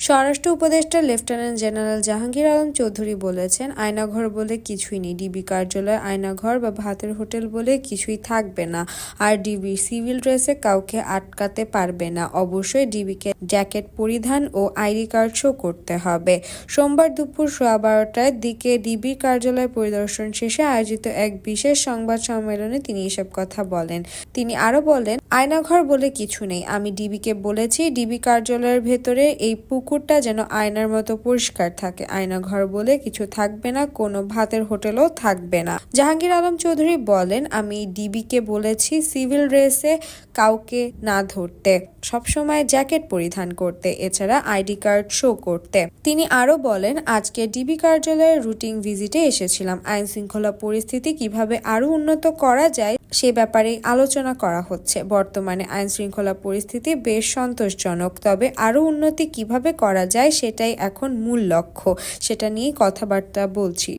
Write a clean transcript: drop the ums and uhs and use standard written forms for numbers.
স্বরাষ্ট্র উপদেষ্টা lieutenant general Jahangir Alam Chowdhury বলেছেন, আয়নাঘর বলে কিছুই নেই, ডিবি কার্যালয় আয়নাঘর বা ভাতের হোটেল বলে কিছুই থাকবে না। আর ডিবি সিভিল ড্রেসে কাউকে আটকাতে পারবে না। অবশ্যই ডিবিকে জ্যাকেট পরিধান ও আইডি কার্ড শো করতে হবে। সোমবার দুপুর 12:15টার দিকে ডিবি কার্যালয় পরিদর্শন শেষে আয়োজিত এক বিশেষ সংবাদ সম্মেলনে তিনি এসব কথা বলেন। তিনি আরো বলেন, আয়নাঘর বলে কিছু নেই। আমি ডিবিকে বলেছি, ডিবি কার্যালয়ের ভেতরে এই পুকুরটা যেন আয়নার মতো পরিষ্কার থাকে। আয়নাঘর বলে কিছু থাকবে না, কোনো ভাতের হোটেলও থাকবে না। জাহাঙ্গীর আলম চৌধুরী বলেন, আমি ডিবিকে বলেছি সিভিল ড্রেসে কাউকে না ধরতে, সবসময় জ্যাকেট পরিধান করতে, এছাড়া আইডি কার্ড শো করতে। তিনি আরো বলেন, আজকে ডিবি কার্যালয়ের রুটিন ভিজিটে এসেছিলাম। আইন শৃঙ্খলা পরিস্থিতি কিভাবে আরো উন্নত করা যায় সে ব্যাপারে আলোচনা করা হচ্ছে। বর্তমানে আইন শৃঙ্খলা পরিস্থিতি বেশ সন্তোষজনক, তবে আরো উন্নতি কিভাবে করা যায় সেটাই এখন মূল লক্ষ্য। সেটা নিয়েই কথাবার্তা বলছি।